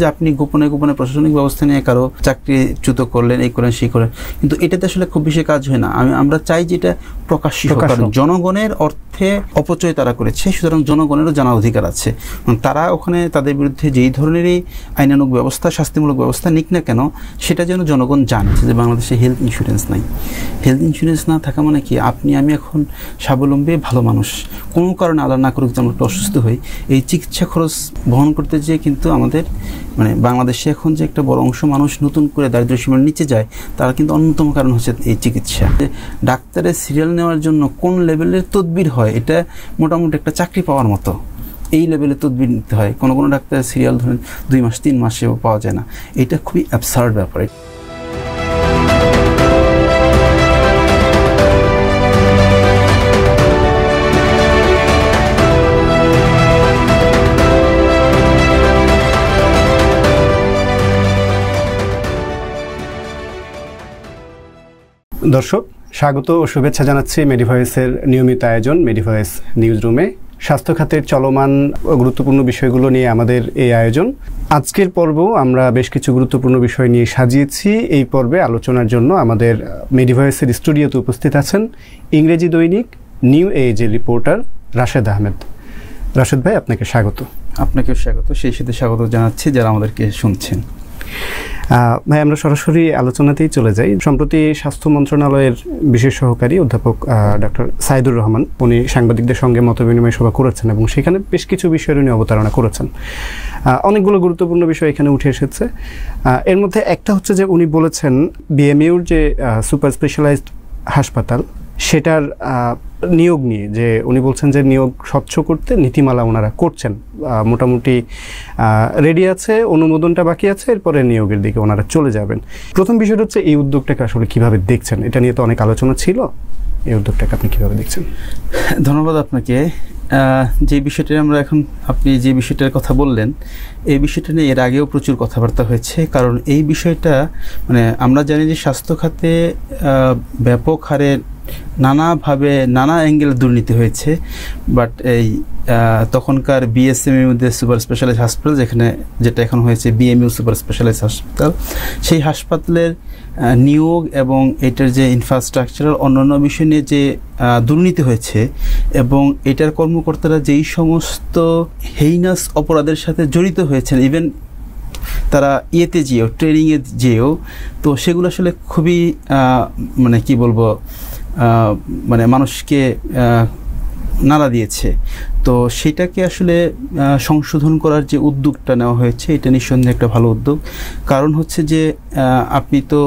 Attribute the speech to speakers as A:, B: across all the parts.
A: যে আপনি গোপনে গোপনে প্রশাসনিক ব্যবস্থা নিয়ে কারো চাকরিচ্যুত করলেন, এই করেন সেই করেন, কিন্তু এটাতে আসলে খুব বেশি কাজ হয় না। আমরা চাই যে এটা প্রকাশ্য হোক, কারণ জনগণের অর্থে অপচয় তারা করেছে, সুতরাং জনগণেরও জানার অধিকার আছে। তারা ওখানে তাদের বিরুদ্ধে যেই ধরনেরই আইনানুগ ব্যবস্থা, শাস্তিমূলক ব্যবস্থা নিক না কেন, সেটা যেন জনগণ জানে যে বাংলাদেশে হেলথ ইন্স্যুরেন্স নাই। হেলথ ইন্স্যুরেন্স না থাকা মানে কি, আপনি আমি এখন স্বাবলম্বী ভালো মানুষ, কোনো কারণে আল্লাহ না করুক যে আমরা একটু অসুস্থ হই, এই চিকিৎসা খরচ বহন করতে যেয়ে কিন্তু আমাদের বাংলাদেশে এখন যে একটা বড় অংশ মানুষ নতুন করে দারিদ্র্য সীমার নিচে যায়, তার কিন্তু অন্যতম কারণ হচ্ছে এই চিকিৎসা। ডাক্তারের সিরিয়াল নেওয়ার জন্য কোন লেভেলের তদবির হয়, এটা মোটামুটি একটা চাকরি পাওয়ার মতো। এই লেভেলে তদবির নিতে হয়। কোনো কোনো ডাক্তারের সিরিয়াল ধরেন 2 মাস 3 মাসেও পাওয়া যায় না। এটা খুবই অ্যাবসার্ড ব্যাপার।
B: দর্শক, স্বাগত ও শুভেচ্ছা জানাচ্ছি মেডিভয়েসের নিয়মিত আয়োজন মেডিভয়েস নিউজ রুমে। স্বাস্থ্য খাতের চলমান গুরুত্বপূর্ণ বিষয়গুলো নিয়ে আমাদের এই আয়োজন। আজকের পর্ব আমরা বেশ কিছু গুরুত্বপূর্ণ বিষয় নিয়ে সাজিয়েছি। এই পর্বে আলোচনার জন্য আমাদের মেডিভয়েসের স্টুডিওতে উপস্থিত আছেন ইংরেজি দৈনিক নিউ এজের রিপোর্টার রাশেদ আহমেদ। রাশেদ ভাই, আপনাকে স্বাগত।
A: আপনাকেও স্বাগত, সেই সাথে স্বাগত জানাচ্ছি যারা আমাদেরকে শুনছেন।
B: ভাই, আমরা সরাসরি আলোচনাতেই চলে যাই। সম্প্রতি স্বাস্থ্য মন্ত্রণালয়ের বিশেষ সহকারী অধ্যাপক ডক্টর সাইদুর রহমান, উনি সাংবাদিকদের সঙ্গে মতবিনিময় সভা করেছেন এবং সেখানে বেশ কিছু বিষয়ের উনি অবতারণা করেছেন। অনেকগুলো গুরুত্বপূর্ণ বিষয় এখানে উঠে এসেছে। এর মধ্যে একটা হচ্ছে যে উনি বলেছেন বিএমইউর যে সুপার স্পেশালাইজড হাসপাতাল, সেটার নিয়োগ নিয়ে যে উনি বলছেন যে নিয়োগ স্বচ্ছ করতে নীতিমালা ওনারা করছেন, মোটামুটি রেডি আছে, অনুমোদনটা বাকি আছে, এরপরে নিয়োগের দিকে ওনারা চলে যাবেন। প্রথম বিষয়টা হচ্ছে এই উদ্যোগটাকে আসলে কীভাবে দেখছেন? এটা নিয়ে তো অনেক আলোচনা ছিল, এই উদ্যোগটাকে আপনি কীভাবে দেখছেন?
A: ধন্যবাদ আপনাকে। যে বিষয়টা আপনি যে বিষয়টার কথা বললেন, এই বিষয়টা নিয়ে এর আগেও প্রচুর কথাবার্তা হয়েছে। কারণ এই বিষয়টা আমরা জানি যে স্বাস্থ্য খাতে ব্যাপক হারে নানাভাবে নানা অ্যাঙ্গেল দুর্নীতি হয়েছে। বাট এই তখনকার বিএসএমইউ মধ্যে সুপার স্পেশালাইজড হাসপাতাল, যেটা এখন হয়েছে বিএমইউ সুপার স্পেশালাইজড হাসপাতাল, সেই হাসপাতালের নিয়োগ এবং এটার যে ইনফ্রাস্ট্রাকচারাল অন্যান্য বিষয় নিয়ে যে দুর্নীতি হয়েছে, এবং এটার কর্মকর্তারা যেই সমস্ত হেইনাস অপরাধের সাথে জড়িত হয়েছেন, ইভেন তারা ইয়েতে যেও, ট্রেনিংয়ে যেও, তো সেগুলো আসলে খুবই কি বলবো, মানুষকে নাড়া দিয়েছে। তো সেটাকে আসলে সংশোধন করার যে উদ্যোগটা নেওয়া হয়েছে, এটা নিঃসন্দেহে একটা ভালো উদ্যোগ। কারণ হচ্ছে যে আপনি তো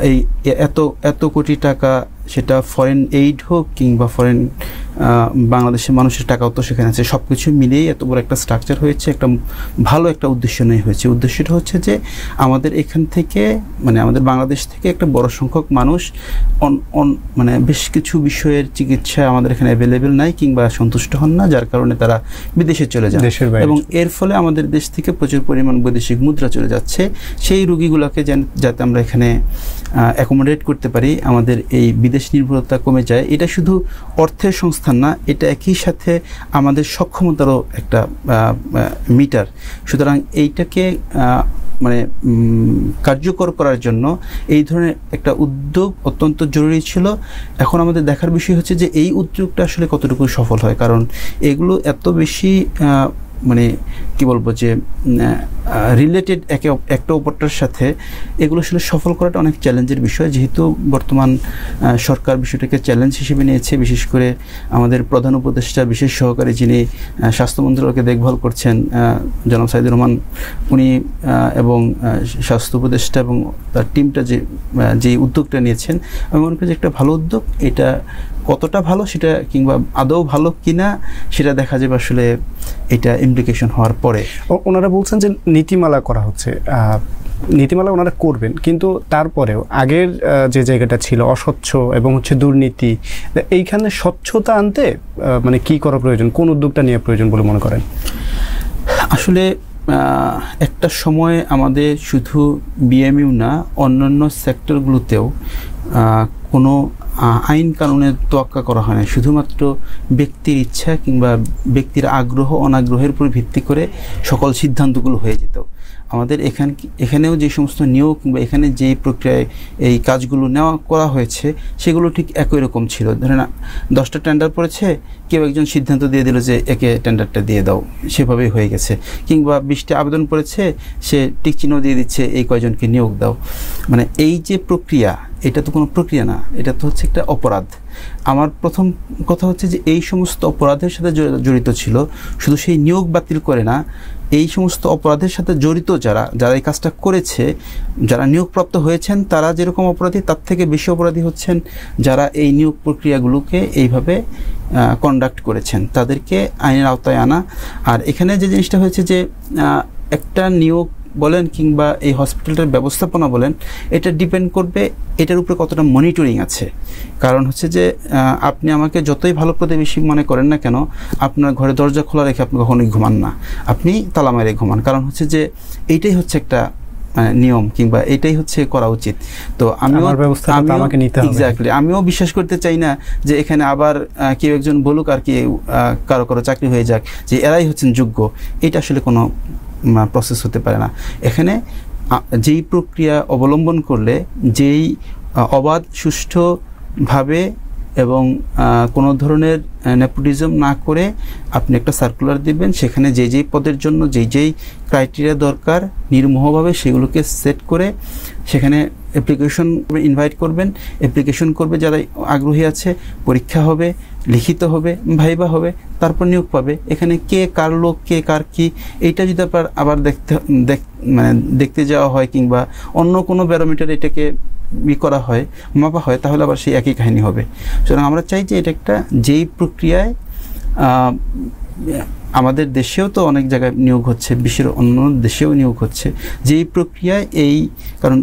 A: এই এত কোটি টাকা, সেটা ফরেন এইড হোক কিংবা ফরেন বাংলাদেশের মানুষের টাকাও তো সেখানে আছে, সব কিছু মিলিয়েই এত বড় একটা স্ট্রাকচার হয়েছে, একটা ভালো একটা উদ্দেশ্য নিয়ে হয়েছে। উদ্দেশ্যটা হচ্ছে যে আমাদের এখান থেকে আমাদের বাংলাদেশ থেকে একটা বড় সংখ্যক মানুষ বেশ কিছু বিষয়ের চিকিৎসা আমাদের এখানে অ্যাভেলেবেল নাই কিংবা সন্তুষ্ট হন না, যার কারণে তারা বিদেশে চলে যায়, এবং এর ফলে আমাদের দেশ থেকে প্রচুর পরিমাণ বৈদেশিক মুদ্রা চলে যাচ্ছে। সেই রোগীগুলোকে যাতে আমরা এখানে অ্যাকোমোডেট করতে পারি, আমাদের এই বিদেশ নির্ভরতা কমে যায়। এটা শুধু অর্থের সংস্থান না, এটা একই সাথে আমাদের সক্ষমতারও একটা মিটার। সুতরাং এইটাকে কার্যকর করার জন্য এই ধরনের একটা উদ্যোগ অত্যন্ত জরুরি ছিল। এখন আমাদের দেখার বিষয় হচ্ছে যে এই উদ্যোগটা আসলে কতটুকু সফল হয়, কারণ এগুলো এত বেশি কি বলবো যে রিলেটেড একটা অপরটার সাথে, এগুলো আসলে সফল করাটা অনেক চ্যালেঞ্জের বিষয়। যেহেতু বর্তমান সরকার বিষয়টাকে চ্যালেঞ্জ হিসেবে নিয়েছে, বিশেষ করে আমাদের প্রধান উপদেষ্টা বিশেষ সহকারী যিনি স্বাস্থ্য মন্ত্রণালয়কে দেখভাল করছেন, জনাব সাইদুর রহমান, উনি এবং স্বাস্থ্য উপদেষ্টা এবং তার টিমটা যে উদ্যোগটা নিয়েছেন, আমি মনে করি যে একটা ভালো উদ্যোগ। এটা কতটা ভালো সেটা কিংবা আদৌ ভালো কিনা সেটা দেখা যাবে আসলে এটা ইমপ্লিকেশন হওয়ার পরে।
B: ওনারা বলছেন যে নীতিমালা করা হচ্ছে, নীতিমালা ওনারা করবেন, কিন্তু তারপরেও আগের যে জায়গাটা ছিল অস্বচ্ছ এবং দুর্নীতি, এইখানে স্বচ্ছতা আনতে কি করা প্রয়োজন, কোন উদ্যোগটা নিয়ে প্রয়োজন বলে মনে করেন?
A: আসলে একটা সময় আমাদের শুধু বিএমইউ না, অন্যান্য সেক্টরগুলোতেও কোনো আইন কানুনের তোয়াক্কা করা হয় না, শুধুমাত্র ব্যক্তির ইচ্ছা কিংবা ব্যক্তির আগ্রহ অনাগ্রহের উপর ভিত্তি করে সকল সিদ্ধান্তগুলো হয়ে যেত। আমাদের এখানেও যে সমস্ত নিয়োগ কিংবা এখানে যেই প্রক্রিয়ায় এই কাজগুলো করা হয়েছে সেগুলো ঠিক একই রকম ছিল। ধরেন 10টা টেন্ডার পড়েছে, কেউ একজন সিদ্ধান্ত দিয়ে দিল যে একে টেন্ডারটা দিয়ে দাও, সেভাবেই হয়ে গেছে। কিংবা 20টা আবেদন পড়েছে, সে টিক চিহ্ন দিয়ে দিচ্ছে এই কয়জনকে নিয়োগ দাও। মানে এই যে প্রক্রিয়া, এটা তো কোনো প্রক্রিয়া না, এটা তো হচ্ছে একটা অপরাধ। আমার প্রথম কথা হচ্ছে যে এই সমস্ত অপরাধের সাথে জড়িত ছিল, শুধু সেই নিয়োগ বাতিল করে না, এই সমস্ত অপরাধের সাথে জড়িত যারা এই কাজটা করেছে, যারা নিয়োগপ্রাপ্ত হয়েছেন, তারা যেরকম অপরাধী তার থেকে বেশি অপরাধী হচ্ছেন যারা এই নিয়োগ প্রক্রিয়াগুলোকে এইভাবে কন্ডাক্ট করেছেন, তাদেরকে আইনের আওতায় আনা। আর এখানে যে জিনিসটা হয়েছে যে একটা নিয়োগ বলেন কিংবা এই হসপিটালটার ব্যবস্থাপনা বলেন, এটা ডিপেন্ড করবে এটার উপরে কতটা মনিটরিং আছে। কারণ হচ্ছে যে আপনি আমাকে যতই ভালো প্রতিবেশী মনে করেন না কেন, আপনার ঘরে দরজা খোলা রেখে আপনি কখনোই ঘুমান না, আপনি তালা মেরে ঘুমান। কারণ হচ্ছে যে এইটাই হচ্ছে একটা নিয়ম কিংবা এটাই হচ্ছে করা উচিত। তো আমিও বিশ্বাস করতে চাই না যে এখানে আবার কেউ একজন বলুক আর কি কারো চাকরি হয়ে যাক যে এরাই হচ্ছেন যোগ্য। এটা আসলে কোনো প্রসেস হতে পারে না। এখানে যেই প্রক্রিয়া অবলম্বন করলে, যেই অবাধ সুষ্ঠুভাবে এবং কোনো ধরনের নেপোটিজম না করে আপনি একটা সার্কুলার দিবেন, সেখানে যেই পদের জন্য যেই ক্রাইটেরিয়া দরকার নির্মোহভাবে সেগুলোকে সেট করে সেখানে অ্যাপ্লিকেশন ইনভাইট করবেন, অ্যাপ্লিকেশন করবে যারা আগ্রহী আছে, পরীক্ষা হবে, লিখিত হবে, ভাইবা হবে, তারপর নিয়োগ পাবে। এখানে কে কার লোক, কে কার কি, এইটা যদি আবার দেখতে যাওয়া হয় কিংবা অন্য কোনো ব্যারোমিটার এটাকে করা হয়, মাপা হয়, তাহলে আবার সেই একই কাহিনী হবে। সুতরাং আমরা চাই যে এটা একটা যেই প্রক্রিয়ায় আমাদের দেশেও তো অনেক জায়গায় নিয়োগ হচ্ছে, বিশ্বের অন্য দেশেও নিয়োগ হচ্ছে, যেই প্রক্রিয়ায় কারণ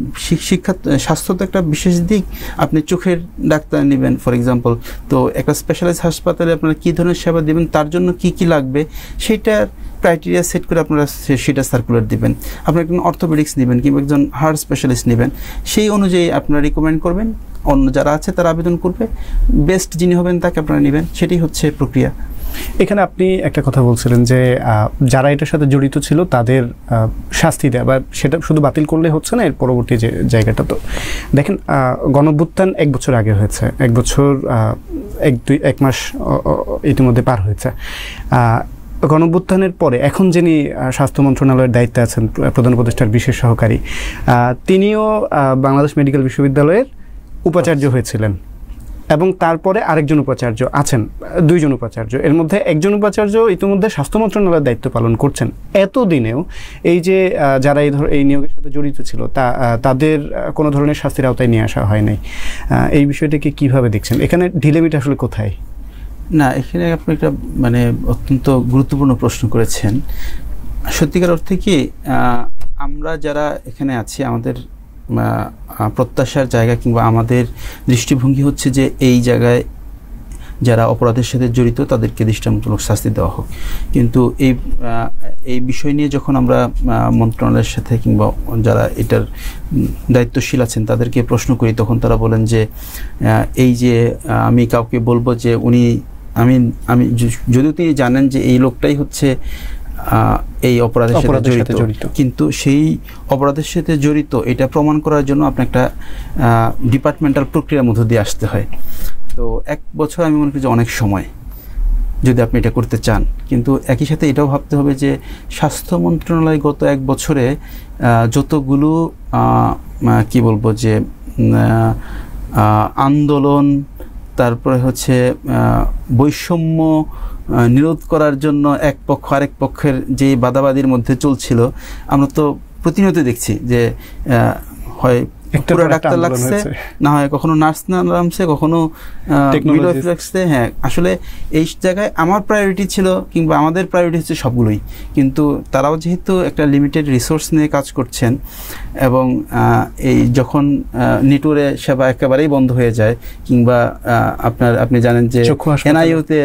A: স্বাস্থ্য তো একটা বিশেষ দিক। আপনি চোখের ডাক্তার নেবেন ফর এক্সাম্পল, তো একটা স্পেশালাইজড হাসপাতালে আপনারা কী ধরনের সেবা দেবেন, তার জন্য কি লাগবে সেটার ক্রাইটেরিয়া সেট করে আপনারা সেটা সার্কুলার দিবেন। আপনি একজন অর্থোপেডিক্স নেবেন কিংবা একজন হার্ট স্পেশালিস্ট নেবেন, সেই অনুযায়ী আপনারা রিকমেন্ড করবেন, অন্য যারা আছে তারা আবেদন করবে, বেস্ট যিনি হবেন তাকে আপনারা নেবেন, সেটাই হচ্ছে প্রক্রিয়া।
B: এখানে আপনি একটা কথা বলছিলেন যে যারা এটার সাথে জড়িত ছিল তাদের শাস্তি দেওয়া, বা সেটা শুধু বাতিল করলে হচ্ছে না, এর পরবর্তী যে জায়গাটা। তো দেখেন, গণঅভ্যুত্থান 1 বছর আগে হয়েছে, 1 বছর 1 মাস ইতিমধ্যে পার হয়েছে। গণঅভ্যুত্থানের পরে এখন যিনি স্বাস্থ্য মন্ত্রণালয়ের দায়িত্বে আছেন, প্রধান উপদেষ্টার বিশেষ সহকারী, তিনিও বাংলাদেশ মেডিকেল বিশ্ববিদ্যালয়ের উপাচার্য হয়েছিলেন, এবং তারপরে আরেকজন উপাচার্য আছেন, 2 জন উপাচার্য। এর মধ্যে একজন উপাচার্য ইতিমধ্যে স্বাস্থ্য মন্ত্রণালয়ের দায়িত্ব পালন করছেন। এতদিনেও এই যে যারা এই নিয়োগের সাথে জড়িত ছিল তাদের কোনো ধরনের শাস্তির আওতায় নিয়ে আসা হয় নাই। এই বিষয়টাকে কিভাবে দেখছেন? এখানে ঢিলেমিটা আসলে কোথায়?
A: না, এখানে আপনি একটা অত্যন্ত গুরুত্বপূর্ণ প্রশ্ন করেছেন। সত্যিকার অর্থে কি আমরা যারা এখানে আছি, আমাদের প্রত্যাশার জায়গা কিংবা আমাদের দৃষ্টিভঙ্গি হচ্ছে যে এই জায়গায় যারা অপরাধের সাথে জড়িত তাদেরকে দৃষ্টান্তমূলক শাস্তি দেওয়া হোক। কিন্তু এই বিষয় নিয়ে যখন আমরা মন্ত্রণালয়ের সাথে কিংবা যারা এটার দায়িত্বশীল আছেন তাদেরকে প্রশ্ন করি, তখন তারা বলেন যে এই যে আমি কাউকে বলবো যে আমি যদিও তিনি জানেন যে এই লোকটাই হচ্ছে এই অপরাধের সাথে জড়িত, কিন্তু সেই অপরাধের সাথে জড়িত এটা প্রমাণ করার জন্য আপনার একটা ডিপার্টমেন্টাল প্রক্রিয়ার মধ্য দিয়ে আসতে হয়। তো 1 বছর আমি মনে করি যে অনেক সময় যদি আপনি এটা করতে চান। কিন্তু একই সাথে এটাও ভাবতে হবে যে স্বাস্থ্য মন্ত্রণালয় গত 1 বছরে যতগুলো কি বলবো যে আন্দোলন, তারপরে হচ্ছে বৈষম্য নিরোধ করার জন্য এক পক্ষ আরেক পক্ষের যে বাদাবাদির মধ্যে চলছিল, আমরা তো প্রতিনিয়ত দেখছি যে হয় পুরো ডাক্তার লাগছে, না হয় কখনো নার্স নামছে, কখনো মিডওয়াইফ লাগছে। হ্যাঁ, আসলে এই জায়গায় আমার প্রায়োরিটি ছিল কিংবা আমাদের প্রায়োরিটি হচ্ছে সবগুলোই, কিন্তু তারাও যেহেতু একটা লিমিটেড রিসোর্স নিয়ে কাজ করছেন এবং এই যখন নিটোরে সেবা একেবারেই বন্ধ হয়ে যায় কিংবা আপনি জানেন যে এনআইইউতে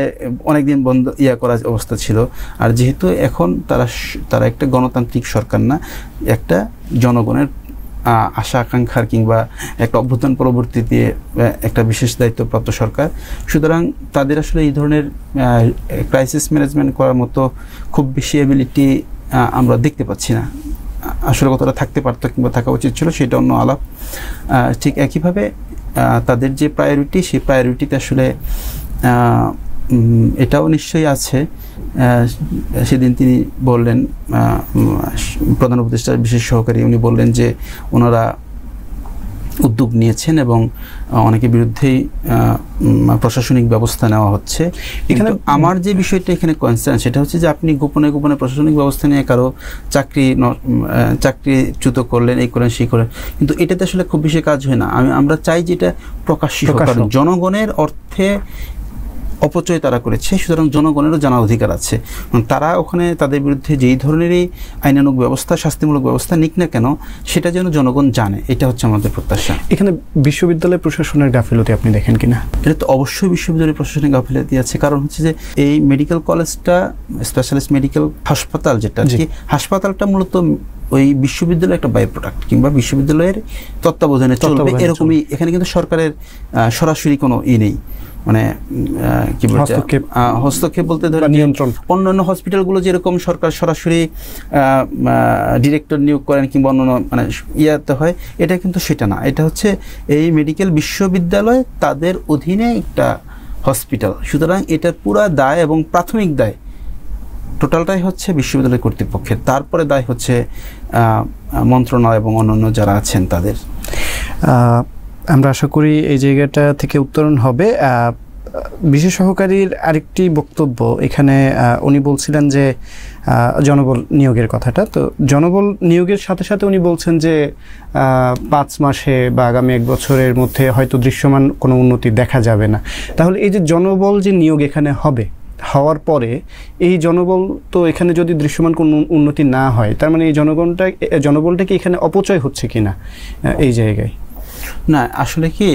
A: অনেকদিন বন্ধ করার অবস্থা ছিল, আর যেহেতু এখন তারা একটা গণতান্ত্রিক সরকার না, একটা জনগণের আশা আকাঙ্ক্ষার কিংবা একটা অভ্যুত্থান পরবর্তীতে একটা বিশেষ দায়িত্বপ্রাপ্ত সরকার, সুতরাং তাদের আসলে এই ধরনের ক্রাইসিস ম্যানেজমেন্ট করার মতো খুব বেশি এবিলিটি আমরা দেখতে পাচ্ছি না। আসলে কতটা থাকতে পারতো কিংবা থাকা উচিত ছিল সেটা অন্য আলাপ। ঠিক একইভাবে তাদের যে প্রায়োরিটি, সেই প্রায়োরিটিতে আসলে এটাও নিশ্চয়ই আছে। সেদিন তিনি বললেন, প্রধান উপদেষ্টার বিশেষ সহকারী উনি বললেন যে ওনারা উদ্যোগ নিয়েছেন এবং অনেকের বিরুদ্ধেই প্রশাসনিক ব্যবস্থা নেওয়া হচ্ছে। এখানে আমার যে বিষয়টা এখানে কনসার্ন সেটা হচ্ছে যে আপনি গোপনে গোপনে প্রশাসনিক ব্যবস্থা নিয়ে কারো চাকরিচ্যুত করলেন, এই করেন সেই করেন, কিন্তু এটাতে আসলে খুব বেশি কাজ হয় না। আমরা চাই যে এটা প্রকাশ্য, কারণ জনগণের অর্থে অপচয় তারা করেছে, সুতরাং জনগণেরও জানার অধিকার আছে। তারা ওখানে তাদের বিরুদ্ধে যেই ধরনেরই আইনানুগ ব্যবস্থা, শাস্তিমূলক ব্যবস্থা নিক না কেন, সেটা যেন জনগণ জানে, এটা হচ্ছে আমাদের প্রত্যাশা।
B: এখানে বিশ্ববিদ্যালয় প্রশাসনের গাফিলতি আপনি দেখেন কিনা?
A: এটা তো অবশ্যই বিশ্ববিদ্যালয় প্রশাসনের গাফিলতি আছে, কারণ হচ্ছে যে এই মেডিকেল কলেজটা স্পেশালিস্ট মেডিকেল হাসপাতাল, যেটা কি হাসপাতালটা মূলত ওই বিশ্ববিদ্যালয়ের একটা বাই প্রোডাক্ট কিংবা বিশ্ববিদ্যালয়ের তত্ত্বাবধানে চলবে এরকমই। এখানে কিন্তু সরকারের সরাসরি কোনো নেই, মানে কি বলতে হস্তক্ষেপ বলতে ধরে
B: নিয়ন্ত্রণ।
A: অন্যান্য হসপিটালগুলো যেরকম সরকার সরাসরি ডিরেক্টর নিয়োগ করেন কিংবা অন্যান্য মানে ইয়াতে হয়, এটা কিন্তু সেটা না। এটা হচ্ছে এই মেডিকেল বিশ্ববিদ্যালয় তাদের অধীনে একটা হসপিটাল, সুতরাং এটার পুরা দায় এবং প্রাথমিক দায় টোটালটাই হচ্ছে বিশ্ববিদ্যালয় কর্তৃপক্ষের, তারপরে দায় হচ্ছে মন্ত্রণালয় এবং অন্যান্য যারা আছেন তাদের।
B: আমরা আশা করি এই জায়গাটা থেকে উত্তরণ হবে। বিশেষ সহকারীর আরেকটি বক্তব্য এখানে, উনি বলছিলেন যে জনবল নিয়োগের কথাটা, তো জনবল নিয়োগের সাথে সাথে উনি বলছেন যে 5 মাসে বা আগামী 1 বছরের মধ্যে হয়তো দৃশ্যমান কোনো উন্নতি দেখা যাবে না। তাহলে এই যে জনবল যে নিয়োগ এখানে হবে, হওয়ার পরে এই জনবল তো এখানে যদি দৃশ্যমান কোনো উন্নতি না হয়, তার মানে এই জনবলটা কি এখানে অপচয় হচ্ছে কিনা এই জায়গায়?
A: না, আসলে কি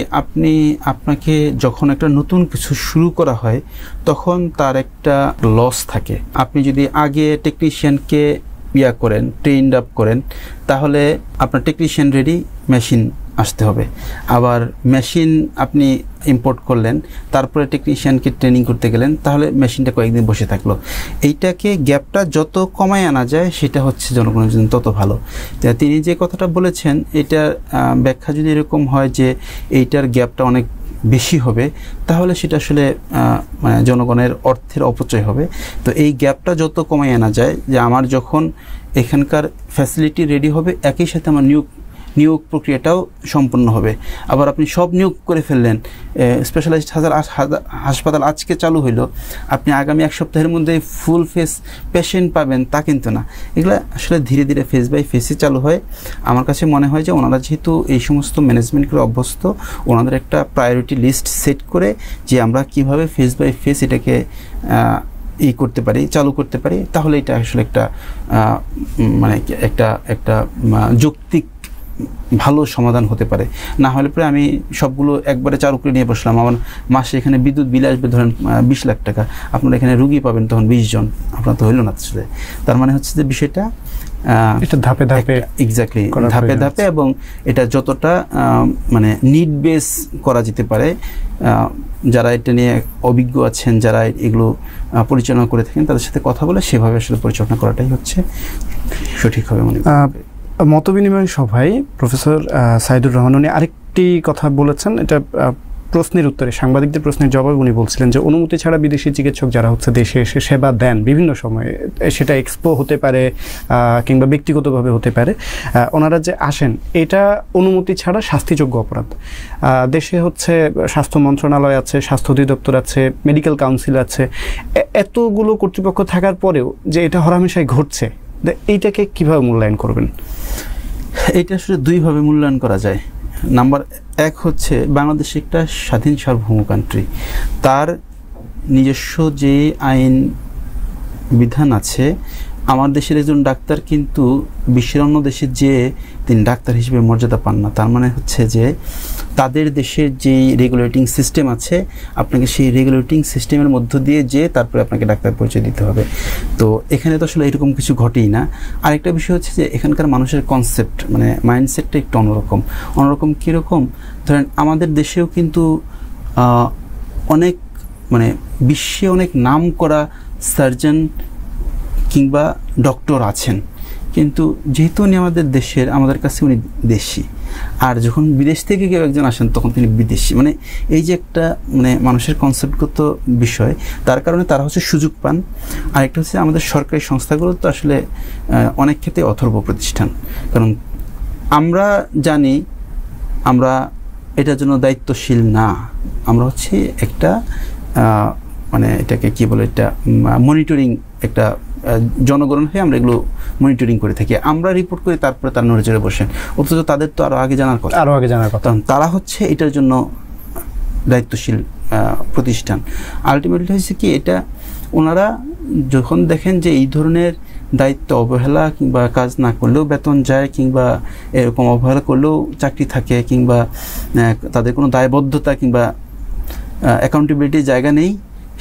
A: আপনাকে যখন একটা নতুন কিছু শুরু করা হয় তখন তার একটা লস থাকে। আপনি যদি আগে টেকনিশিয়ানকে করেন, ট্রেন্ড আপ করেন, তাহলে আপনার টেকনিশিয়ান রেডি, মেশিন আসতে হবে। আবার মেশিন আপনি ইম্পোর্ট করলেন, তারপরে টেকনিশিয়ানকে ট্রেনিং করতে গেলেন, তাহলে মেশিনটা কয়েকদিন বসে থাকলো। এইটাকে গ্যাপটা যত কমায় আনা যায় সেটা হচ্ছে জনগণের জন্য তত ভালো। তিনি যে কথাটা বলেছেন, এটার ব্যাখ্যা যদি এরকম হয় যে এইটার গ্যাপটা অনেক বেশি হবে, তাহলে সেটা আসলে মানে জনগণের অর্থের অপচয় হবে। তো এই গ্যাপটা যত কমায় আনা যায়, যে আমার যখন এখানকার ফ্যাসিলিটি রেডি হবে, একই সাথে আমার নিয়োগ প্রক্রিয়াটাও সম্পন্ন হবে। আবার আপনি সব নিয়োগ করে ফেললেন, স্পেশালাইজড হাসপাতাল আজকে চালু হইলো, আপনি আগামী 1 সপ্তাহের মধ্যে ফুল ফেস পেশেন্ট পাবেন তা কিন্তু না। এগুলো আসলে ধীরে ধীরে ফেস বাই ফেসে চালু হয়। আমার কাছে মনে হয় যে ওনারা যেহেতু এই সমস্ত ম্যানেজমেন্ট করে অভ্যস্ত, ওনাদের একটা প্রায়োরিটি লিস্ট সেট করে যে আমরা কিভাবে ফেস বাই ফেস এটাকে করতে পারি, চালু করতে পারি, তাহলে এটা আসলে একটা মানে একটা যৌক্তিক ভালো সমাধান হতে পারে। না হলে পরে আমি সবগুলো একবারে চালু করে নিয়ে বসলাম, আমার মাসে এখানে বিদ্যুৎ বিল আসবে ধরেন 20 লাখ টাকা, আপনারা এখানে রুগী পাবেন তখন 20 জন, আপনার তো হইল না। তার মানে হচ্ছে যে বিষয়টা
B: ধাপে ধাপে,
A: এক্স্যাক্টলি ধাপে ধাপে, এবং এটা যতটা মানে নিড বেস করা যেতে পারে, যারা এটা নিয়ে অভিজ্ঞ আছেন, যারা এগুলো পরিচালনা করে থাকেন, তাদের সাথে কথা বলে সেভাবে আসলে পরিচালনা করাটাই হচ্ছে সঠিক হবে মনে করি।
B: মতবিনিময় সভায় প্রফেসর সাইদুর রহমান উনি আরেকটি কথা বলেছেন, এটা প্রশ্নের উত্তরে, সাংবাদিকদের প্রশ্নের জবাব উনি বলছিলেন যে অনুমতি ছাড়া বিদেশি চিকিৎসক যারা হচ্ছে দেশে এসে সেবা দেন বিভিন্ন সময়ে, সেটা এক্সপো হতে পারে কিংবা ব্যক্তিগতভাবে হতে পারে, ওনারা যে আসেন এটা অনুমতি ছাড়া শাস্তিযোগ্য অপরাধ। দেশে হচ্ছে স্বাস্থ্য মন্ত্রণালয় আছে, স্বাস্থ্য অধিদপ্তর আছে, মেডিকেল কাউন্সিল আছে, এতগুলো কর্তৃপক্ষ থাকার পরেও যে এটা হরহামেশাই ঘটছে, এইটাকে কিভাবে মূল্যায়ন করবেন?
A: এইটা আসলে দুইভাবে মূল্যায়ন করা যায়। নাম্বার 1 হচ্ছে বাংলাদেশ একটা স্বাধীন সার্বভৌম কান্ট্রি, তার নিজস্ব যে আইন বিধান আছে। আমার দেশের একজন ডাক্তার কিন্তু বিশ্বের অন্য দেশে যে তিনি ডাক্তার হিসেবে মর্যাদা পান না। তার মানে হচ্ছে যে তাদের দেশের যেই রেগুলেটিং সিস্টেম আছে, আপনাকে সেই রেগুলেটিং সিস্টেমের মধ্য দিয়ে তারপরে আপনাকে ডাক্তার পরিচয় দিতে হবে। তো এখানে তো আসলে এরকম কিছু ঘটেই না। আরেকটা বিষয় হচ্ছে যে এখানকার মানুষের কনসেপ্ট, মানে মাইন্ডসেটটা একটু অন্যরকম। কীরকম, ধরেন আমাদের দেশেও কিন্তু অনেক মানে বিশ্বে অনেক নাম করা সার্জন কিংবা ডক্টর আছেন, কিন্তু যেহেতু উনি আমাদের দেশের, আমাদের কাছে উনি দেশি, আর যখন বিদেশ থেকে কেউ একজন আসেন তখন তিনি বিদেশি, মানে এই যে একটা মানে মানুষের কনসেপ্টগত বিষয়, তার কারণে তারা হচ্ছে সুযোগ পান। আরেকটা হচ্ছে আমাদের সরকারি সংস্থাগুলো তো আসলে অনেক ক্ষেত্রে অথর্ব প্রতিষ্ঠান, কারণ আমরা জানি আমরা এটার জন্য দায়িত্বশীল না, আমরা হচ্ছে একটা মানে এটাকে কি বলে, এটা মনিটরিং, একটা জনগণ হয়ে আমরা এগুলো মনিটরিং করে থাকি, আমরা রিপোর্ট করি, তারপরে তারা নড়ে চড়ে বসেন, অথচ তাদের তো আরও আগে জানার কথা, কারণ তারা হচ্ছে এটার জন্য দায়িত্বশীল প্রতিষ্ঠান। আলটিমেটলি হচ্ছে কি, এটা ওনারা যখন দেখেন যে এই ধরনের দায়িত্ব অবহেলা কিংবা কাজ না করলেও বেতন যায়, কিংবা এরকম অবহেলা করলেও চাকরি থাকে, কিংবা তাদের কোনো দায়বদ্ধতা কিংবা অ্যাকাউন্টেবিলিটির জায়গা নেই,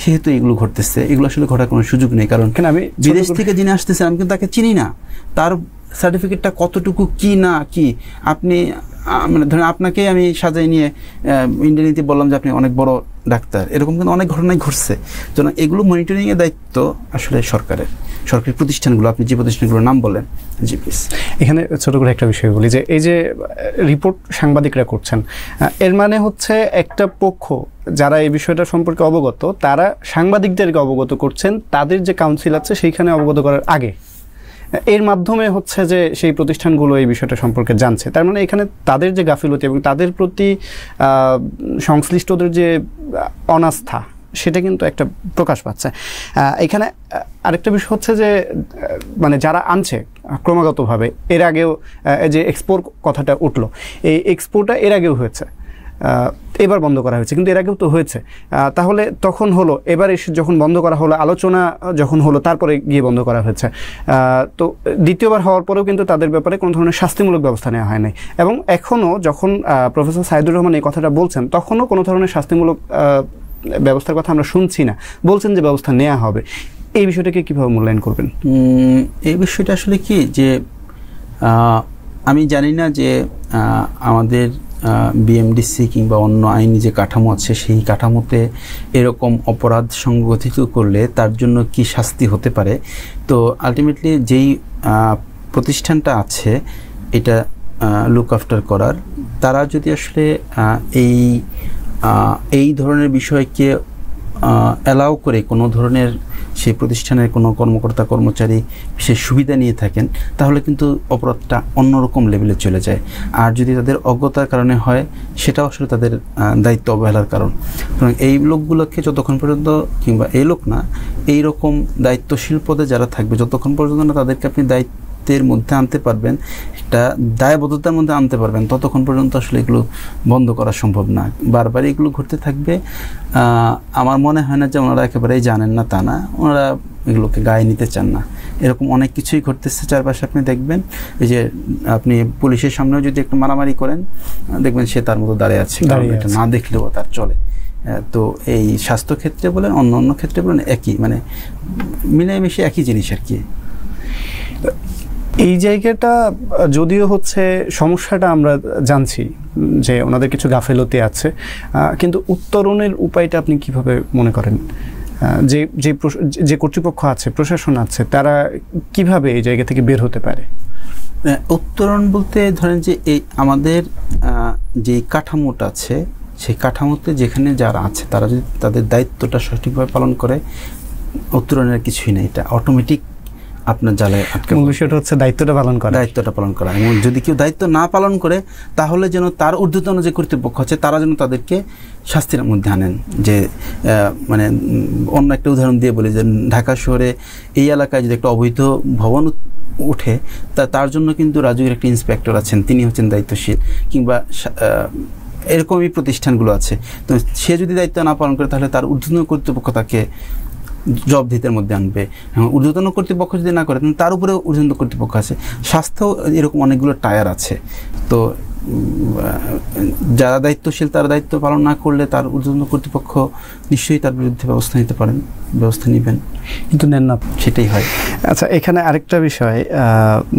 A: সেহেতু এগুলো ঘটতেছে। এগুলো আসলে ঘটার কোনো সুযোগ নেই, কারণ আমি বিদেশ থেকে যিনি আসতেছেন আমি কিন্তু তাকে চিনি না, তার সার্টিফিকেটটা কতটুকু কি না কি, আপনি মানে ধরেন আপনাকে আমি সাজাই নিয়ে ইন্ডিয়ানিতে বললাম যে আপনি অনেক বড় ডাক্তার, এরকম কিন্তু অনেক ঘটনাই ঘটছে। যেন এগুলো মনিটরিংয়ের দায়িত্ব আসলে সরকারের, সরকারি প্রতিষ্ঠানগুলো, আপনি যে প্রতিষ্ঠানগুলোর নাম বলেন। জি প্লিজ।
B: এখানে ছোট করে একটা বিষয় বলি, যে এই যে রিপোর্ট সাংবাদিকরা করছেন, এর মানে হচ্ছে একটা পক্ষ যারা এই বিষয়টা সম্পর্কে অবগত, তারা সাংবাদিকদেরকে অবগত করছেন তাদের যে কাউন্সিল আছে সেইখানে অবগত করার আগে, এর মাধ্যমে হচ্ছে যে সেই প্রতিষ্ঠানগুলো এই বিষয়টা সম্পর্কে জানছে। তার মানে এখানে তাদের যে গাফিলতি এবং তাদের প্রতি সংশ্লিষ্টদের যে অনাস্থা, সেটা কিন্তু একটা প্রকাশ পাচ্ছে। এখানে আরেকটা বিষয় হচ্ছে যে মানে যারা আনছে ক্রমাগতভাবে, এর আগেও যে এক্সপোর কথাটা উঠলো, এই এক্সপোটা এর আগেও হয়েছে, এবার বন্ধ করা হয়েছে, কিন্তু এর আগেও তো হয়েছে। তাহলে তখন হলো, এবার এসে যখন বন্ধ করা হলো, আলোচনা যখন হলো, তারপরে গিয়ে বন্ধ করা হয়েছে। তো দ্বিতীয়বার হওয়ার পরেও কিন্তু তাদের ব্যাপারে কোনো ধরনের শাস্তিমূলক ব্যবস্থা নেওয়া হয় নাই, এবং এখনও যখন প্রফেসর সাইদুর রহমান এই কথাটা বলছেন, তখনও কোনো ধরনের শাস্তিমূলক ব্যবস্থার কথা আমরা শুনছি না। বলছেন যে ব্যবস্থা নেওয়া হবে, এই বিষয়টাকে কীভাবে মূল্যায়ন করবেন?
A: এই বিষয়টা আসলে কি, যে আমি জানি না যে আমাদের বিএমডিসি কিংবা অন্য আইনি যে কাঠামো আছে, সেই কাঠামোতে এরকম অপরাধ সংগঠিত করলে তার জন্য কি শাস্তি হতে পারে। তো আলটিমেটলি যেই প্রতিষ্ঠানটা আছে এটা লুক আফটার করার, তারা যদি আসলে এই ধরনের বিষয়কে অ্যালাউ করে কোনো ধরনের সেই প্রতিষ্ঠানের কোনো কর্মকর্তা কর্মচারী বিশেষ সুবিধা নিয়ে থাকেন, তাহলে কিন্তু অপরাধটা অন্যরকম লেভেলে চলে যায়। আর যদি তাদের অজ্ঞতার কারণে হয়, সেটাও আসলে তাদের দায়িত্ব অবহেলার কারণ। সুতরাং এই লোকগুলোকে যতক্ষণ পর্যন্ত, কিংবা এই লোক না, এই রকম দায়িত্বশীল পদে যারা থাকবে, যতক্ষণ পর্যন্ত না তাদেরকে আপনি দায়িত্বের মধ্যে আনতে পারবেন, একটা দায়বদ্ধতার মধ্যে আনতে পারবেন, ততক্ষণ পর্যন্ত আসলে এগুলো বন্ধ করা সম্ভব না। বারবার এগুলো ঘটতে থাকবে। আমার মনে হয় না যে ওনারা একেবারেই জানেন না, তা না, ওনারা এগুলোকে গায়ে নিতে চান না। এরকম অনেক কিছুই ঘটতেছে চারপাশে। আপনি দেখবেন এই যে আপনি পুলিশের সামনেও যদি একটু মারামারি করেন, দেখবেন সে তার মতো দাঁড়িয়ে আছে, এটা না দেখলেও তার চলে। তো এই স্বাস্থ্যক্ষেত্রে বলেন, অন্য ক্ষেত্রে বলেন, একই, মানে মিলেমিশে একই জিনিস আর কি।
B: এই জায়গাটা যদিও হচ্ছে সমস্যাটা আমরা জানছি যে ওনাদের কিছু গাফেলতি আছে, কিন্তু উত্তরণের উপায়টা আপনি কিভাবে মনে করেন? যে কর্তৃপক্ষ আছে, প্রশাসন আছে, তারা কিভাবে এই জায়গা থেকে বের হতে পারে?
A: উত্তরণ বলতে ধরেন যে এই আমাদের যে কাঠামোটা আছে, সেই কাঠামোতে যেখানে যারা আছে তারা যদি তাদের দায়িত্বটা সঠিকভাবে পালন করে, উত্তরণের কিছুই নেই, এটা অটোমেটিক আপনার জ্বালায় আটকে।
B: বিষয়টা হচ্ছে দায়িত্বটা পালন করা, এবং যদি কেউ দায়িত্ব না পালন করে, তাহলে যেন তার ঊর্ধ্বতন যে কর্তৃপক্ষ আছে তারা যেন তাদেরকে শাস্তির মধ্যে আনেন। যে মানে অন্য একটা উদাহরণ দিয়ে বলি, যে ঢাকা শহরে এই এলাকায় যদি একটা অবৈধ ভবন উঠে, তার জন্য কিন্তু রাজুকের একটা ইন্সপেক্টর আছেন, তিনি হচ্ছেন দায়িত্বশীল, কিংবা এরকমই প্রতিষ্ঠানগুলো আছে। তো সে যদি দায়িত্ব না পালন করে, তাহলে তার ঊর্ধ্বতন কর্তৃপক্ষ তাকে জবাবদিহিতার মধ্যে আনবে। ঊর্ধ্বতন কর্তৃপক্ষ যদি না করে, তার উপরেও ঊর্ধ্বতন কর্তৃপক্ষ আছে। স্বাস্থ্য এরকম অনেকগুলো টায়ার আছে। তো যারা দায়িত্বশীল তারা দায়িত্ব পালন না করলে তার ঊর্ধ্বতন কর্তৃপক্ষ নিশ্চয়ই তার বিরুদ্ধে ব্যবস্থা নিতে পারেন, ব্যবস্থা নেবেন, কিন্তু নেন না,
A: সেটাই হয়।
B: আচ্ছা, এখানে আরেকটা বিষয়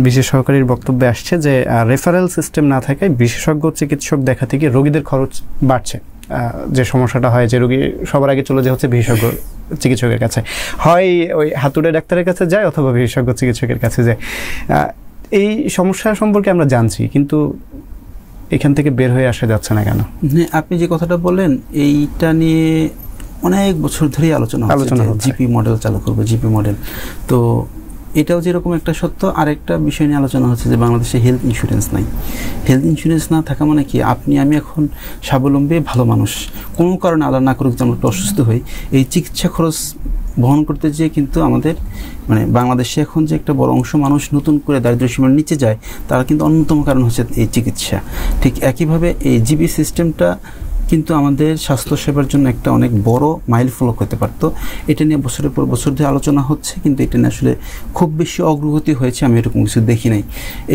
B: বিশেষ সহকারীর বক্তব্যে আসছে যে রেফারেল সিস্টেম না থাকায় বিশেষজ্ঞ চিকিৎসক দেখা থেকে রোগীদের খরচ বাড়ছে। যে সমস্যাটা হয় যে রোগী সবার আগে চলে যায় হচ্ছে বিশেষজ্ঞ চিকিৎসকের কাছে, হয় ওই হাতুড়ে ডাক্তারের কাছে যায় অথবা বিশেষজ্ঞ চিকিৎসকের কাছে যায়। এই সমস্যা সম্পর্কে আমরা জানছি, কিন্তু এখান থেকে বের হয়ে আসা যাচ্ছে না কেন?
A: আপনি যে কথাটা বললেন এইটা নিয়ে অনেক বছর ধরেই আলোচনা হচ্ছে, জিপি মডেল চালু করবো, জিপি মডেল। তো এটাও যেরকম একটা সত্য, আরেকটা বিষয় নিয়ে আলোচনা হচ্ছে যে বাংলাদেশে হেলথ ইন্স্যুরেন্স নাই। হেলথ ইন্স্যুরেন্স না থাকা মানে কি, আপনি আমি এখন স্বাবলম্বী ভালো মানুষ, কোনো কারণে আল্লাহ না করুক আমরা একটু অসুস্থ হই, এই চিকিৎসা খরচ বহন করতে যেয়ে কিন্তু আমাদের মানে বাংলাদেশে এখন যে একটা বড় অংশ মানুষ নতুন করে দারিদ্র্য সীমার নিচে যায়, তার কিন্তু অন্যতম কারণ হচ্ছে এই চিকিৎসা। ঠিক একইভাবে এই জিপি সিস্টেমটা কিন্তু আমাদের স্বাস্থ্যসেবার জন্য একটা অনেক বড় মাইল ফলক হতে পারত। এটা নিয়ে বছরের পর বছর ধরে আলোচনা হচ্ছে, কিন্তু এটা নিয়ে আসলে খুব বেশি অগ্রগতি হয়েছে আমি এরকম কিছু দেখি নাই।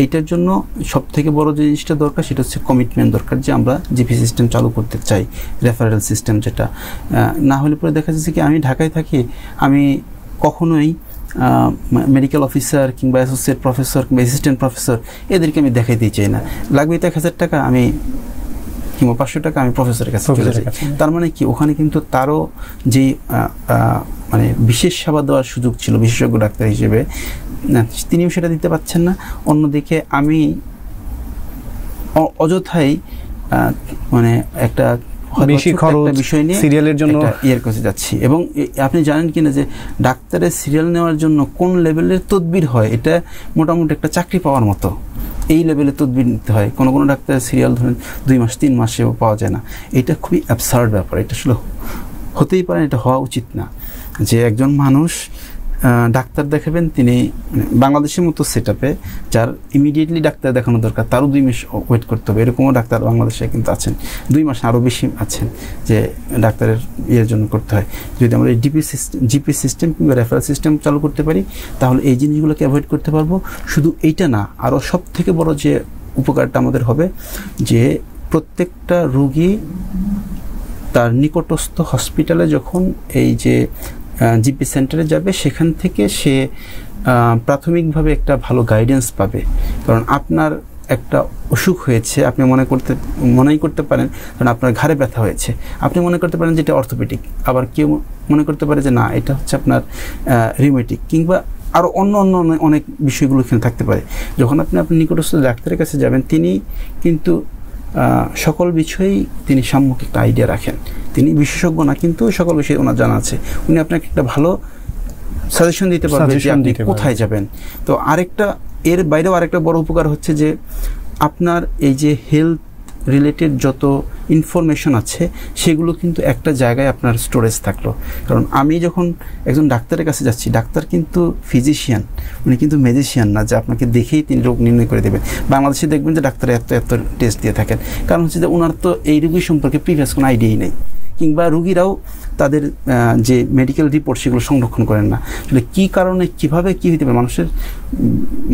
A: এইটার জন্য সব থেকে বড় যে জিনিসটা দরকার সেটা হচ্ছে কমিটমেন্ট দরকার, যে আমরা জিপি সিস্টেম চালু করতে চাই, রেফারেল সিস্টেম যেটা। না হলে পরে দেখা যাচ্ছে কি আমি ঢাকায় থাকি, আমি কখনোই মেডিকেল অফিসার কিংবা অ্যাসোসিয়েট প্রফেসর কিংবা অ্যাসিস্ট্যান্ট প্রফেসর এদেরকে আমি দেখাইতেই চাই না, লাগবে তো 1000 টাকা আমি কিংবা 500 টাকা আমি প্রফেসরের কাছে চলে যাই। তার মানে কি ওখানে কিন্তু তারও যে মানে বিশেষ সেবা দেওয়ার সুযোগ ছিল বিশেষজ্ঞ ডাক্তার হিসেবে, তিনিও সেটা দিতে পারছেন না। অন্যদিকে আমি অযথাই মানে একটা
B: বেশি খরচ বিষয় নিয়ে সিরিয়ালের জন্য
A: ইয়ের কাছে যাচ্ছি। এবং আপনি জানেন কিনা যে ডাক্তারের সিরিয়াল নেওয়ার জন্য কোন লেভেলের তদবির হয়, এটা মোটামুটি একটা চাকরি পাওয়ার মতো। এই লেভেলে তদবির নিতে হয়, কোনো কোনো ডাক্তারের সিরিয়াল ধরেন 2 মাস 3 মাসেও পাওয়া যায় না। এটা খুবই অ্যাবসার্ড ব্যাপার, এটা আসলে হতেই পারে, এটা হওয়া উচিত না যে একজন মানুষ ডাক্তার দেখাবেন, তিনি বাংলাদেশের মতো সেটআপে যার ইমিডিয়েটলি ডাক্তার দেখানো দরকার তারও 2 মাস ওয়েট করতে হবে, এরকমও ডাক্তার বাংলাদেশে কিন্তু আছেন, 2 মাস আরও বেশি আছেন যে ডাক্তারের ইয়ের জন্য করতে হয়। যদি আমরা এই জিপি সিস্টেম কিংবা রেফারেল সিস্টেম চালু করতে পারি তাহলে এই জিনিসগুলোকে অ্যাভয়েড করতে পারবো। শুধু এইটা না, আরও সব থেকে বড় যে উপকারটা আমাদের হবে যে প্রত্যেকটা রোগী তার নিকটস্থ হসপিটালে যখন এই যে জিপি সেন্টারে যাবে সেখান থেকে সে প্রাথমিকভাবে একটা ভালো গাইডেন্স পাবে। কারণ আপনার একটা অসুখ হয়েছে, আপনি মনেই করতে পারেন কারণ আপনার ঘাড়ে ব্যথা হয়েছে, আপনি মনে করতে পারেন যে এটা অর্থোপেডিক, আবার কেউ মনে করতে পারে যে না এটা হচ্ছে আপনার রিউমেটিক, কিংবা আরও অন্য অনেক বিষয়গুলো এখানে থাকতে পারে। যখন আপনি আপনার নিকটস্থ ডাক্তারের কাছে যাবেন তিনি কিন্তু সকল বিষয়েই তিনি সাম্যক একটা আইডিয়া রাখেন, তিনি বিশেষজ্ঞ না কিন্তু সকল বিষয়ে ওনার জানা আছে, উনি আপনাকে একটা ভালো সাজেশন দিতে পারবেন যে আপনি কোথায় যাবেন। তো আরেকটা এর বাইরেও আরেকটা বড় উপকার হচ্ছে যে আপনার এই যে হেলথ রিলেটেড যত ইনফরমেশন আছে সেগুলো কিন্তু একটা জায়গায় আপনার স্টোরেজ থাকলো। কারণ আমি যখন একজন ডাক্তারের কাছে যাচ্ছি, ডাক্তার কিন্তু ফিজিশিয়ান, উনি কিন্তু ম্যাজিশিয়ান না যে আপনাকে দেখেই তিনি রোগ নির্ণয় করে দেবেন। বাংলাদেশে দেখবেন যে ডাক্তার এত টেস্ট দিয়ে থাকেন, কারণ হচ্ছে যে ওনার তো এই রোগী সম্পর্কে প্রিভিয়াস কোনো আইডিয়াই নেই, কিংবা রুগীরাও তাদের যে মেডিকেল রিপোর্ট সেগুলো সংরক্ষণ করেন না। আসলে কী কারণে কীভাবে কী হতে পারে,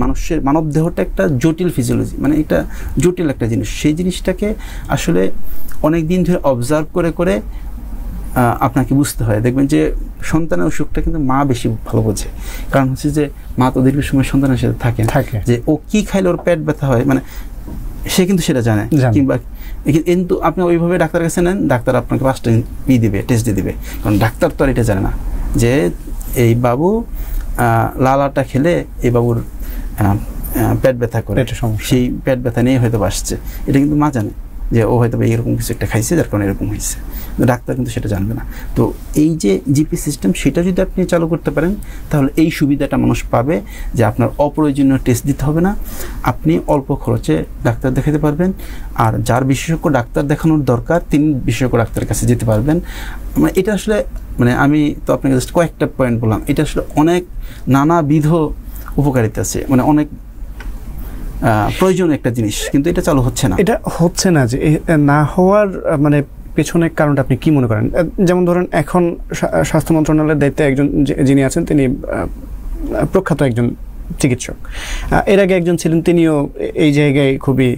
A: মানুষের মানব দেহটা একটা জটিল ফিজিওলজি, মানে এটা জটিল একটা জিনিস, সেই জিনিসটাকে আসলে অনেক দিন ধরে অবজার্ভ করে আপনাকে বুঝতে হয়। দেখবেন যে সন্তানের অসুখটা কিন্তু মা বেশি ভালো বোঝে, কারণ হচ্ছে যে মা তো দীর্ঘ সময় সন্তানের সাথে থাকে, যে ও কী খাইলে ওর পেট ব্যথা হয়, মানে সে কিন্তু সেটা জানে। কিংবা কিন্তু আপনি ওইভাবে ডাক্তারের কাছে নেন, ডাক্তার আপনাকে 5টা দিবে, টেস্ট দিয়ে দিবে, কারণ ডাক্তার তো আর এটা জানে না যে এই বাবু লালাটা খেলে এই বাবুর পেট ব্যথা করে, সেই পেট ব্যথা নিয়ে হয়তো আসছে, এটা কিন্তু মা জানে যে ও হয়তো এরকম কিছু একটা খাইছে যার কারণে এরকম হয়েছে, ডাক্তার কিন্তু সেটা জানবে না। তো এই যে জিপি সিস্টেম সেটা যদি আপনি চালু করতে পারেন তাহলে এই সুবিধাটা মানুষ পাবে যে আপনার অপ্রয়োজনীয় টেস্ট দিতে হবে না, আপনি অল্প খরচে ডাক্তার দেখাতে পারবেন, আর যার বিশেষজ্ঞ ডাক্তার দেখানোর দরকার তিনি বিশেষজ্ঞ ডাক্তারের কাছে যেতে পারবেন। মানে এটা আসলে মানে আমি তো আপনাকে জাস্ট কয়েকটা পয়েন্ট বললাম, এটা আসলে অনেক নানাবিধ উপকারিতা আছে, মানে অনেক প্রয়োজন একটা জিনিস, কিন্তু এটা চালু হচ্ছে না।
B: এটা হচ্ছে না যে না হওয়ার মানে পেছনে কারণটা আপনি কি মনে করেন? যেমন ধরেন এখন স্বাস্থ্য মন্ত্রণালয়ের দায়িত্বে একজন যিনি আছেন তিনি প্রখ্যাত একজন চিকিৎসক, এর আগে একজন ছিলেন তিনিও এই জায়গায় খুবই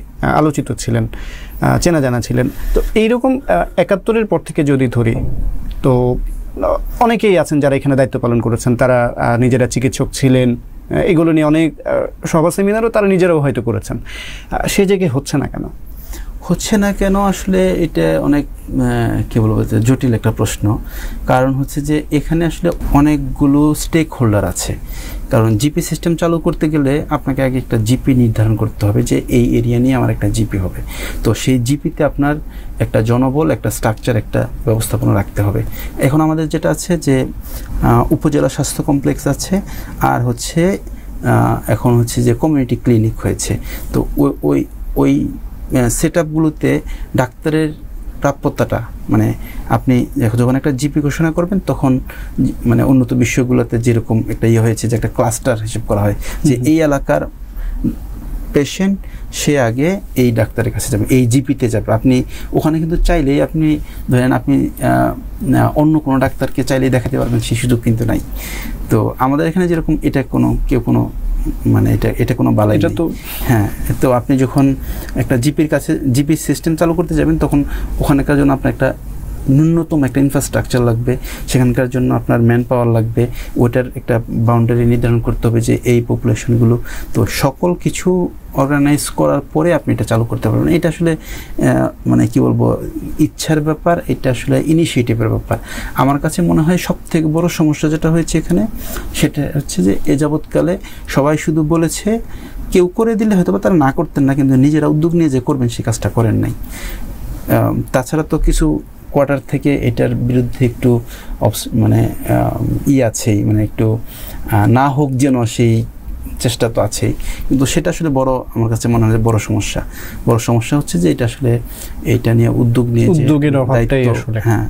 B: আলোচিত ছিলেন, চেনা জানা ছিলেন। তো এইরকম 71-এর পর থেকে যদি ধরি তো অনেকেই আছেন যারা এখানে দায়িত্ব পালন করেছেন, তারা নিজেরা চিকিৎসক ছিলেন, এগুলো নিয়ে অনেক সভা সেমিনারও তারা নিজেরাও হয়তো করেছেন, সে জায়গায় হচ্ছে না কেন
A: আসলে এটা অনেক কী বলবো জটিল একটা প্রশ্ন। কারণ হচ্ছে যে এখানে আসলে অনেকগুলো স্টেক হোল্ডার আছে, কারণ জিপি সিস্টেম চালু করতে গেলে আপনাকে আগে একটা জিপি নির্ধারণ করতে হবে যে এই এরিয়া নিয়ে আমার একটা জিপি হবে। তো সেই জিপিতে আপনার একটা জনবল, একটা স্ট্রাকচার, একটা ব্যবস্থাপনা রাখতে হবে। এখন আমাদের যেটা আছে যে উপজেলা স্বাস্থ্য কমপ্লেক্স আছে, আর হচ্ছে এখন হচ্ছে যে কমিউনিটি ক্লিনিক হয়েছে। তো ওই সেট আপগুলোতে ডাক্তারের প্রাপ্যতাটা, মানে আপনি যখন একটা জিপি ঘোষণা করবেন তখন মানে উন্নত বিশ্বগুলোতে যেরকম একটা হয়েছে যে একটা ক্লাস্টার হিসেব করা হয় যে এই এলাকার পেশেন্ট সে আগে এই ডাক্তারের কাছে যাবে, এই জিপিতে যাবে। আপনি ওখানে কিন্তু চাইলেই আপনি ধরেন আপনি অন্য কোনো ডাক্তারকে চাইলেই দেখাতে পারবেন, সেই সুযোগ কিন্তু নাই। তো আমাদের এখানে যেরকম এটা কেউ কোনো মানে এটা কোনো বালাই এটা তো হ্যাঁ। তো আপনি যখন একটা জিপি সিস্টেম চালু করতে যাবেন তখন ওখানকার জন্য আপনার একটা ন্যূনতম একটা ইনফ্রাস্ট্রাকচার লাগবে, সেখানকার জন্য আপনার ম্যান পাওয়ার লাগবে, ওটার একটা বাউন্ডারি নির্ধারণ করতে হবে যে এই পপুলেশনগুলো। তো সকল কিছু অর্গানাইজ করার পরে আপনি এটা চালু করতে পারবেন। এটা আসলে মানে কি বলবো, ইচ্ছার ব্যাপার, এটা আসলে ইনিশিয়েটিভের ব্যাপার। আমার কাছে মনে হয় সবথেকে বড় সমস্যা যেটা হয়েছে এখানে সেটা হচ্ছে যে এ যাবৎকালে সবাই শুধু বলেছে, কেউ করে দিলে হয়তো বা তারা না করতেন না, কিন্তু নিজেরা উদ্যোগ নিয়ে যে করবেন সেই কাজটা করেন নাই। তাছাড়া তো কিছু কোয়ার্টার থেকে এটার বিরুদ্ধে একটু মানে আছেই, মানে একটু না হোক যেন সেই চেষ্টা তো আছেই, কিন্তু সেটা আসলে আমার কাছে মনে হয় বড় সমস্যা হচ্ছে যে এটা আসলে এটা নিয়ে উদ্যোগের অভাবটাই আসলে, হ্যাঁ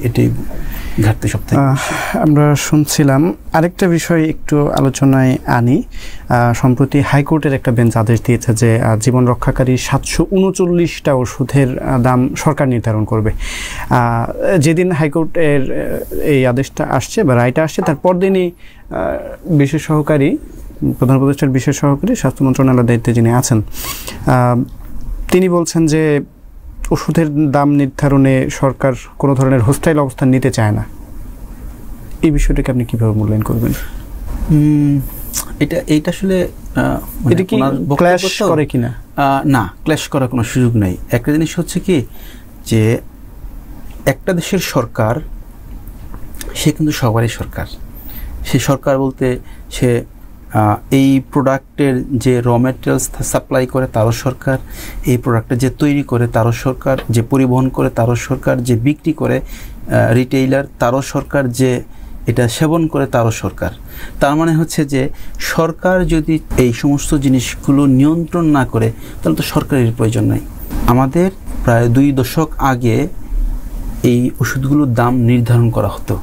A: এটাই ঘাটতি সবথেকে।
B: আমরা শুনছিলাম আরেকটা বিষয় একটু আলোচনায় আনি। সম্প্রতি হাইকোর্টের একটা বেঞ্চ আদেশ দিয়েছে যে জীবন রক্ষাকারী 739টা ওষুধের দাম সরকার নির্ধারণ করবে। যেদিন হাইকোর্টের এই আদেশটা আসছে বা রায়টা আসছে তারপর দিনই বিশেষ সহকারী প্রধান উপদেষ্টার বিশেষ সহকারী স্বাস্থ্য মন্ত্রণালয়ের দায়িত্বে যিনি আছেন তিনি বলছেন যে ওষুধের দাম নির্ধারণে সরকার কোনো ধরনের হোস্টাইল অবস্থান নিতে চায় না। এই বিষয়টাকে আপনি কিভাবে মূল্যায়ন করবেন?
A: এইটা আসলে
B: এটা কি ক্ল্যাশ করে কিনা?
A: না, ক্ল্যাশ করার কোনো সুযোগ নেই। একটা জিনিস হচ্ছে কি যে একটা দেশের সরকার সে কিন্তু সবারই সরকার। সে সরকার বলতে সে এই প্রোডাক্টের যে র ম্যাটেরিয়ালস সাপ্লাই করে তারও সরকার, এই প্রোডাক্টটা যে তৈরি করে তারও সরকার, যে পরিবহন করে তারও সরকার, যে বিক্রি করে রিটেইলার তারও সরকার, যে এটা সেবন করে তারও সরকার। তার মানে হচ্ছে যে সরকার যদি এই সমস্ত জিনিসগুলো নিয়ন্ত্রণ না করে তাহলে তো সরকারের প্রয়োজন নাই। আমাদের প্রায় 2 দশক আগে এই ওষুধগুলোর দাম নির্ধারণ করা হতো।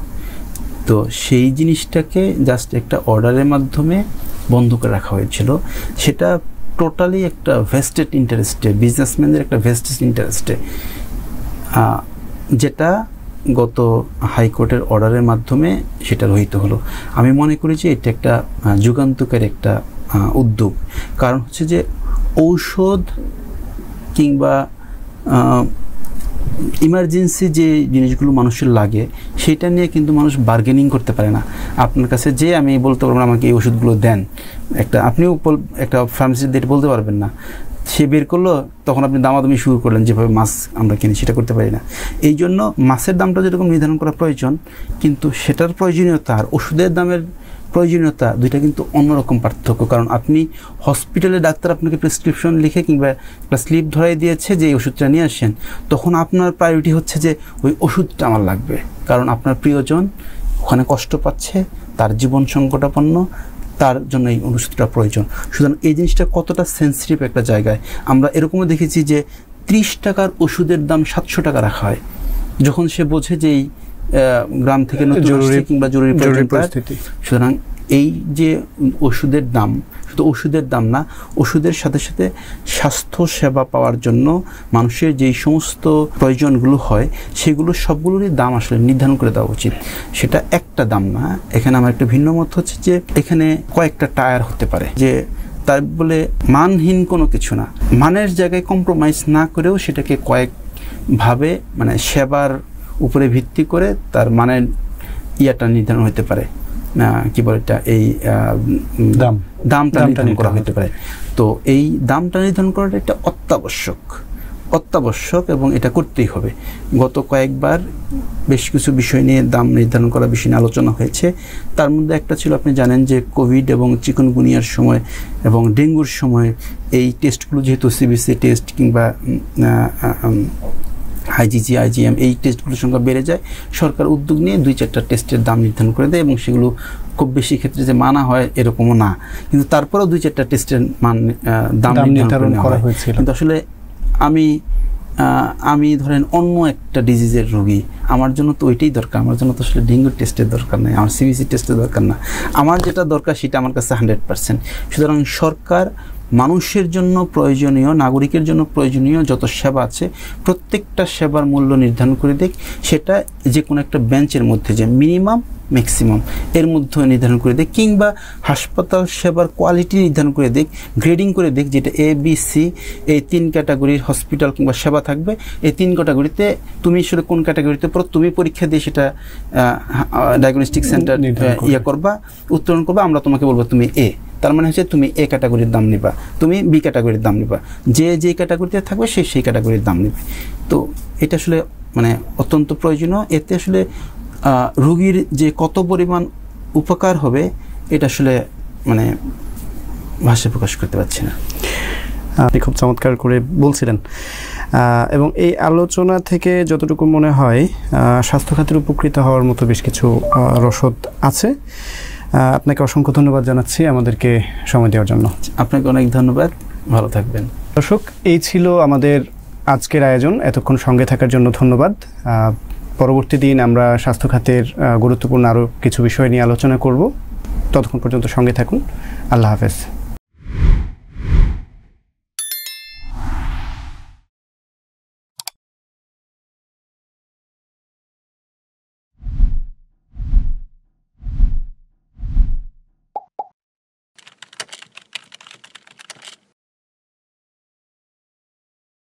A: তো সেই জিনিসটাকে জাস্ট একটা অর্ডারের মাধ্যমে বন্ধ করে রাখা হয়েছিল। সেটা টোটালি একটা ভেস্টেড ইন্টারেস্টে, বিজনেসম্যানদের একটা ভেস্টেড ইন্টারেস্টে, যেটা গত হাইকোর্টের অর্ডারের মাধ্যমে সেটা রহিত হলো। আমি মনে করি যে এটা একটা যুগান্তকারী একটা উদ্যোগ। কারণ হচ্ছে যে ঔষধ কিংবা ইমার্জেন্সি যে জিনিসগুলো মানুষের লাগে সেটা নিয়ে কিন্তু মানুষ বার্গেনিং করতে পারে না। আপনার কাছে যে আমি বলতে পারবো আমাকে এই ওষুধগুলো দেন, আপনিও একটা ফার্মেসিতে দিয়ে বলতে পারবেন না। সে বের করলো, তখন আপনি দামাদামি শুরু করলেন, যেভাবে মাছ আমরা কিনি সেটা করতে পারি না। এই জন্য মাছের দামটা যেরকম নির্ধারণ করা প্রয়োজন, কিন্তু সেটার প্রয়োজনীয়তা আর ওষুধের দামের প্রয়োজনীয়তা দুইটা কিন্তু অন্যরকম পার্থক্য। কারণ আপনি হসপিটালে ডাক্তার আপনাকে প্রেসক্রিপশন লিখে কিংবা একটা স্লিপ ধরাই দিয়েছে যে এই ওষুধটা নিয়ে আসেন, তখন আপনার প্রায়োরিটি হচ্ছে যে ওই ওষুধটা আমার লাগবে, কারণ আপনার প্রিয়জন ওখানে কষ্ট পাচ্ছে, তার জীবন সংকটাপন্ন, তার জন্য এই ওষুধটা প্রয়োজন। সুতরাং এই জিনিসটা কতটা সেন্সিটিভ একটা জায়গায়। আমরা এরকমও দেখেছি যে 30 টাকার ওষুধের দাম 700 টাকা রাখা হয়, যখন সে বোঝে যে এই গ্রাম থেকে নতুন আসছে কিংবা জরুরি পরিস্থিতি। সুতরাং এই যে ওষুধের দাম, শুধু ওষুধের দাম না, ওষুধের সাথে সাথে স্বাস্থ্য সেবা পাওয়ার জন্য মানুষের যেই সমস্ত প্রয়োজনগুলো হয় সেগুলো সবগুলোরই দাম আসলে নির্ধারণ করে দেওয়া উচিত। সেটা একটা দাম না। এখানে আমার একটা ভিন্ন মত হচ্ছে যে এখানে কয়েকটা টায়ার হতে পারে, যে তার বলে মানহীন কোনো কিছু না, মানের জায়গায় কম্প্রোমাইজ না করেও সেটাকে কয়েকভাবে মানে সেবার উপরে ভিত্তি করে তার মানের ইয়াটা নির্ধারণ হতে পারে, কি বলে এটা, এই দামটা নির্ধারণ করা হতে পারে। তো এই দামটা নির্ধারণ করাটা একটা অত্যাবশ্যক। অত্যাবশ্যক এবং এটা করতেই হবে। গত কয়েকবার বেশ কিছু বিষয় নিয়ে দাম নির্ধারণ করার বিষয় নিয়ে আলোচনা হয়েছে। তার মধ্যে একটা ছিল, আপনি জানেন যে কোভিড এবং চিকুনগুনিয়ার সময় এবং ডেঙ্গুর সময় এই টেস্টগুলো যেহেতু সিবিসি টেস্ট কিংবা আইজিজি, আইজিএম এই টেস্টগুলোর সংখ্যা বেড়ে যায়, সরকার উদ্যোগ নিয়ে 2-4টা টেস্টের দাম নির্ধারণ করে দেয় এবং সেগুলো খুব বেশি ক্ষেত্রে যে মানা হয় এরকমও না, কিন্তু তারপরেও 2-4টা টেস্টের দাম নির্ধারণ করা হয়েছিল। কিন্তু আসলে আমি ধরেন অন্য একটা ডিজিজের রোগী, আমার জন্য তো ওইটাই দরকার, আমার জন্য তো আসলে ডেঙ্গুর টেস্টের দরকার নেই, আমার সিবিসি টেস্টের দরকার না, আমার যেটা দরকার সেটা আমার কাছে 100%। সুতরাং সরকার মানুষের জন্য প্রয়োজনীয়, নাগরিকের জন্য প্রয়োজনীয় যত সেবা আছে প্রত্যেকটা সেবার মূল্য নির্ধারণ করে দেখ, সেটা যে কোনো একটা বেঞ্চের মধ্যে যে মিনিমাম ম্যাক্সিমাম এর মধ্যে নির্ধারণ করে দেখ, কিংবা হাসপাতাল সেবার কোয়ালিটি নির্ধারণ করে দেখ, গ্রেডিং করে দেখ, যেটা এ বি সি এই 3 ক্যাটাগরির হসপিটাল কিংবা সেবা থাকবে। এই 3 ক্যাটাগরিতে তুমি আসলে কোন ক্যাটাগরিতে পড়ো তুমি পরীক্ষা দিয়ে সেটা ডায়াগনস্টিক সেন্টার করবা, উত্তোলন করবা, আমরা তোমাকে বলবো তুমি এ, তার মানে হচ্ছে তুমি এ ক্যাটাগরির দাম নিবা, তুমি বি ক্যাটাগরির দাম নিবা, যে ক্যাটাগরিতে থাকবে সেই ক্যাটাগরির দাম নেবে। তো এটা আসলে মানে অত্যন্ত প্রয়োজনীয়। এতে আসলে রোগীর যে কত পরিমাণ উপকার হবে এটা আসলে মানে ভাষায় প্রকাশ করতে পারছি না।
B: আপনি খুব চমৎকার করে বলছিলেন, এবং এই আলোচনা থেকে যতটুকু মনে হয় স্বাস্থ্য খাতের উপকৃত হওয়ার মতো বেশ কিছু রসদ আছে। আপনাকে অসংখ্য ধন্যবাদ জানাচ্ছি আমাদেরকে সময় দেওয়ার জন্য।
A: আপনাকে অনেক ধন্যবাদ, ভালো থাকবেন।
B: দর্শক, এই ছিল আমাদের আজকের আয়োজন। এতক্ষণ সঙ্গে থাকার জন্য ধন্যবাদ। পরবর্তী দিন আমরা স্বাস্থ্য খাতের গুরুত্বপূর্ণ আরও কিছু বিষয় নিয়ে আলোচনা করব। ততক্ষণ পর্যন্ত সঙ্গে থাকুন। আল্লাহ হাফেজ।